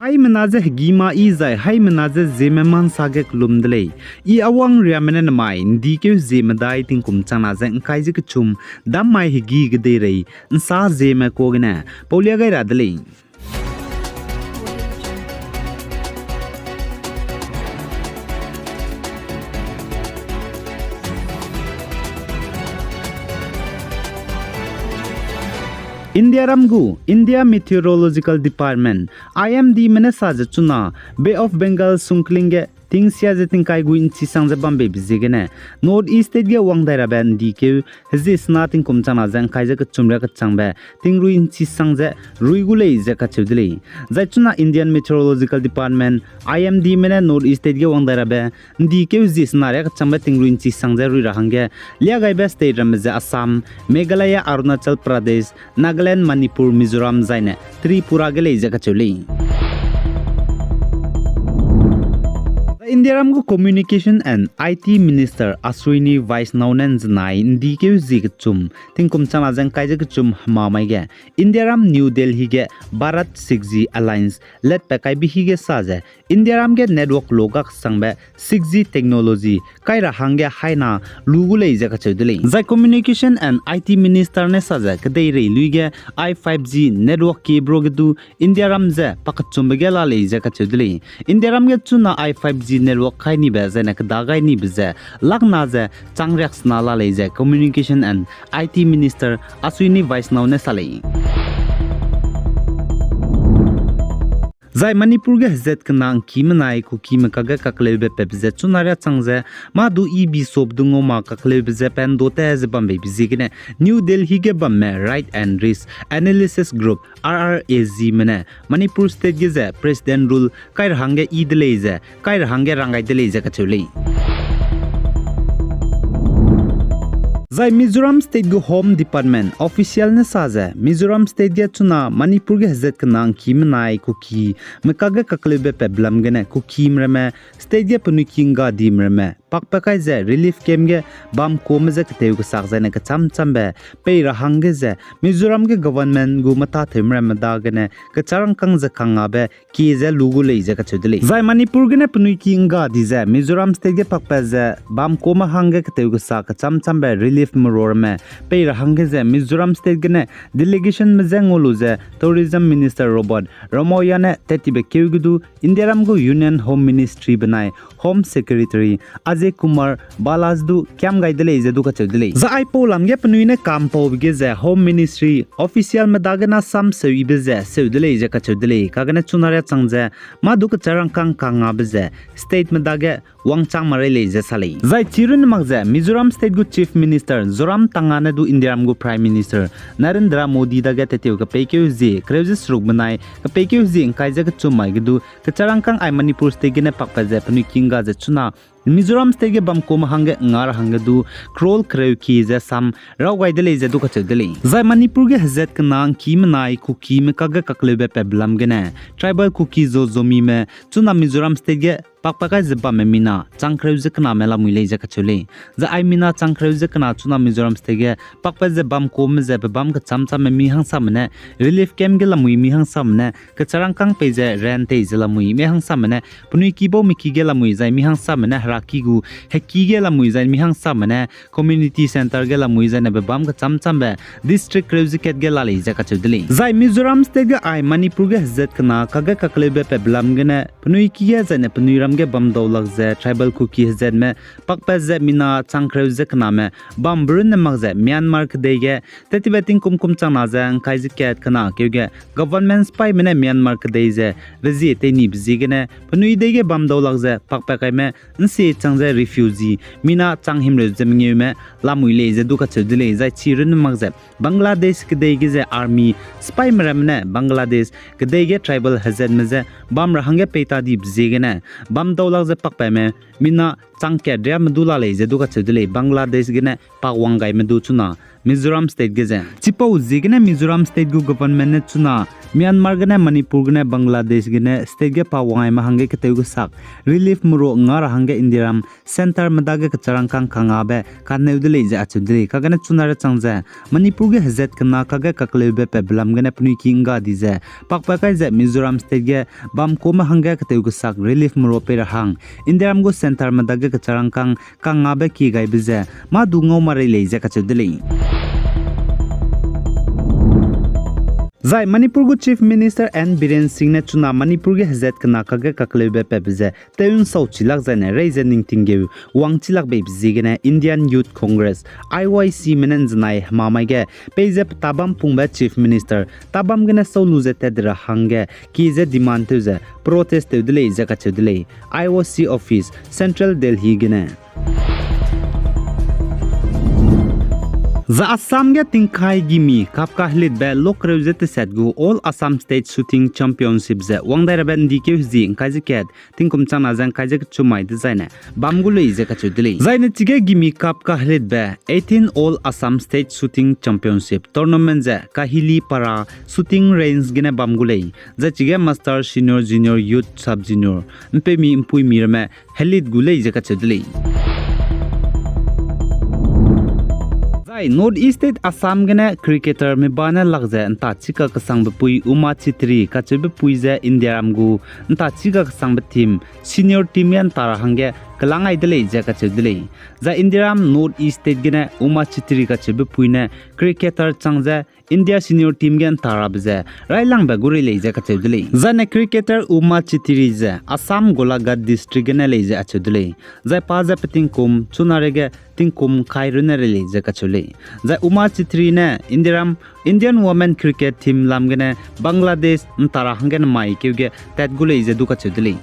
Hai menaze gima izai hai menaze Zeme man sagek lumdlei I awang riamenen mai ndike Zeme dai tingkum chana zeng kai zik chum dam mai higi gde rei nsa Zeme kogna polia gai radlei India Meteorological Department IMD menesa chuna Bay of Bengal sungklinge tingsia jeting kai guin chi sangja bambe bizigene North East state ge wangdaira ban dike hezi snating kum chana jang kai ja chumra ka changbe tingruin chi sangja ruigulei ja ka chudli chuna Indian Meteorological Department IMD mena North East state ge wangdaira ba dike hezi snare ka changbe tingruin chi sangja rui rahange lia gai ba state ramja Assam Meghalaya Arunachal Pradesh Nagaland Manipur Mizoram zaine Tripura ge lei ja ka chuli India Ramgu Communication and IT Minister Aswini Vice Naunan Znai Ndike Zik Chum Tinkum Chana Jang Kaijak Chum Mamaiga India Ram New Delhi ge Bharat 6G Alliance Let Pakai Bihige Saze India Ram ge network logak sangbe 6G technology Kaira Hange Haina Lugule Jaka Chudli Zai Communication and IT Minister ne Saze Kadei Re Luige I5G network cable gedu India Ram ze Pakachumbe la le Jaka Chudli India Ram ge chuna I5G network khai ni ba zena dagai ni bze lagna ze changryak snala leje Communication and IT Minister Aswini Vice Now ne salai Zai Manipur ge zet kanang kimanai ku kimaka ga kaklebe pebze chunara changze ma du EB sobdungo ma kaklebe ze pen dote ze bambe bizigine New Delhi ge bamme Right and Risk Analysis Group RRAZ mene Manipur state ge ze president rule kair hange idleze kair hange rangai deleze ka chulei Zai Mizoram State go Home Department official ne saze Mizoram State ge chuna Manipur ge hazet kanang kimnai kuki mekaga kaklebe peblam gene kuki mreme state ge punukinga dimreme pakpakai ze relief camp ge bam komze ktew ge sakjane ka chambe pe rahange ze Mizoram ge government gu mata themrem da gene ka charang kang ze khanga be ki ze lugu lei ze ka chudli Zai Manipur ge ne punukinga di ze Mizoram State ge pakpa ze bam koma hange ktew ge sa ka chambe relief Murorme pe rahange ze Mizoram State gene delegation mezangolu ze tourism minister Robert Ramoyane tetibe kewgudu Indiaram go Union Home Ministry banai Home Secretary Ajay Kumar Balazdu kyam gaidele ze du ka chudle za ipo lamge pnuine kam po bige ze Home Ministry official medagana sam sewibe ze sewdele ze ka chudle kagana chunare changje ma du ka charang kang kanga beze state medage wangchang mare le ze salai zai chirun magze Mizoram State go Chief Minister Zoram Tangana du Indiaram go Prime Minister Narendra Modi daga tetew ka pekeu zi kreusis rugmanai ka pekeu zi kai jaga chumai gidu ka charangkang ai Manipur State gene pakpa je pnu kinga je chuna Mizoram State ge bam kom hange ngar hange du krol kreu ki je sam raw gaidele je du ka chedele zai Manipur ge hazet kanang kimnai ku kim kaga kaklebe peblam gene tribal cookie zo zomi me chuna Mizoram State ge pakpaka zeba memina changkreu je kana mela muile je ka chule za ai mina changkreu je kana chuna Mizoram State ge pakpa je bam kom je bam ka chamcha me mi hang samne relief camp ge lamui mi hang samne ka charangkang pe je rent te je lamui me hang samne punui kibo miki ge lamui zai mi hang samne kigu heki ge la muizai mi hang samane community center ge la muizai ne bam ka chambe district reuziket ge la le ja ka chudli zai Mizoram State ge ai Manipur ge hazet kana kaga kaklebe peblam ge ne pnui ki ge zane pnuiram ge bam dawlak ze tribal cookie hazet me pakpa ze mina changkreu ze kana me bam brun ne mag ze Myanmar ke de ge tetibeting kumkum changna jang kai ji ket kana ke ge government spy mene Myanmar ke de ze rezi te ni bzi ge ne pnui de ge bam dawlak ze pakpa kai me nsi changze refugee mina changhim re zemnge me lamuile je duka chudile zai chirun magze Bangladesh kdei ge je army spy mramne Bangladesh kdei ge tribal hazard meze bam rahange peita di bzege ne bam dawlak je pakpa me mina changke dra mdula le je duka chudile Bangladesh ge ne pawang gai medu chuna Mizoram state गेजे चिपौ Jigme Mizoram state गु government ने चुना Myanmar गने मणिपुर गने बांग्लादेश गने state गे पावांग महंगे कते गु sak relief muro ngar hange indiram center madage ka charangkang khangabe kanneudele ja achudri kagane chunare changja manipur ge hazet kana kage kaklebe pe blam gane puni kinga dije pakpa kai je mizoram state ge bam koma hange kate gu sak relief muro pe rahang indiram go center madage ka charangkang kangabe ki gai bije ma dungo mare leje ka chudeli Zai Manipur gu Chief Minister N Biren Singh ne chuna Manipur ge hazet kana kage kaklebe pe bije teun sau chilak jane reasoning tingge wang chilak be bije Indian Youth Congress IYC menen janai mamai ge pejep tabam pungba Chief Minister tabam gene solu je tedra hange ki je demand tu je protest tu dile je ka chudile IOC office Central Delhi gene The Assam ge tingkai gimi kapka hlit be lok reujet set gu all Assam state shooting championship ze wangdai raben dike zi kaje ket tingkum chana jang kaje chumai de zaine bamgulu ije ka chudili zaine tige gimi kapka hlit be 18 all Assam state shooting championship tournament ze kahili para shooting range gene bamgulei za tige master senior junior youth sub junior mpe mi impui mirme helit gulei je ka chudili North East State Assam gene cricketer me bana lagje anta chika ka sangbe pui uma Chetry ka chebe pui je India ramgu anta chika ka sangbe team senior team yan tara hange kalangai dele je ka chedele za Indiram North East State gene uma Chetry ka chebe pui ne cricketer changje India senior team gen tara bje railang ba guri le je ka chedele za ne cricketer uma Chetry je Assam Golaghat district gene le je achedele za pa za peting kum chunarege tingkum khairune le je ka chule za uma Chetry ne Indian women cricket team lamgene Bangladesh ntara hangen mai keuge tatgule je duka chudli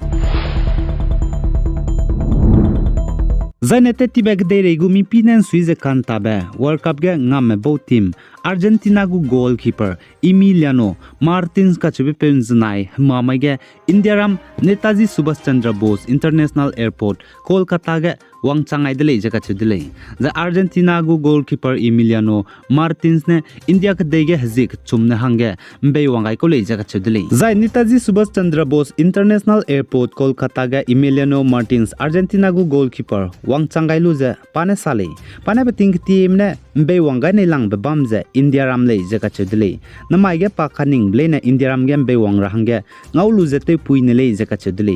Zanete tibek de regumi pinen suize kantabe World Cup ge ngame bo team Argentina gu goalkeeper Emiliano Martins ka chube penznai mamai ge Indiaram Netaji Subhash Chandra Bose International Airport Kolkata ge wangchangai dele je ka chudle the Argentina gu goalkeeper Emiliano Martins ne India ka dege hazik chumne hange mbe wangai ko le je ka chudle zai Netaji Subhash Chandra Bose International Airport Kolkata ge Emiliano Martins Argentina gu goalkeeper wangchangai lu je pane sale pane beting team ne mbe wangai ne lang be bam je India ram le je ka chudle namai ge pa khaning ble ne India ram ge mbe wang ra hange ngau lu je te pui ne le je ka chudle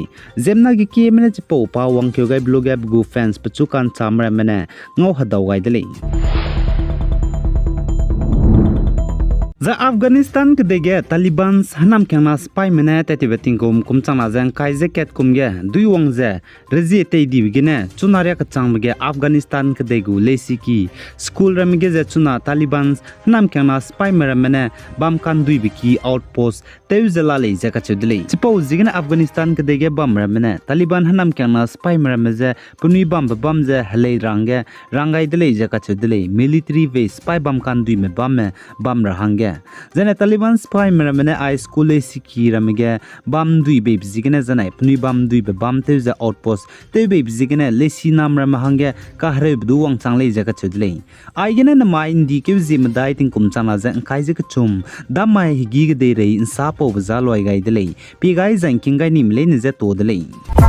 zemna gi ki mene chipo pa wang kyo gai blog app gu fans Pachukan Chamra Mene Ngau Hadau Gaidali The Afghanistan kedege Taliban hanam kena spy mene tetibeting kum kumchana jang kaije ket kumge duiwangje rezi tei dibigene chunaria ka changmge Afghanistan kedegu lesiki school ramige je chuna Taliban hanam kena spy mene bam kan duibiki outpost teuzela le je ka chudli chipo jigene Afghanistan kedege bam mene Taliban hanam kena spy meze puni bam je halei rangai dele je ka chudli military base spy bam kan dui me bam rahange Zene Taliban spy mene I school siki ramige bam dui babe zigene zanai puni bam dui be bam teuza outpost te babe zigene lesi nam ramahange kahre bdu wang changle jaga chudle ai gene na mai indi ke zim dai ting kum chana za kai je chum da mai higi ge de rei insa po bazaloi gai dele pi gai jang king gai nim le ne je to dele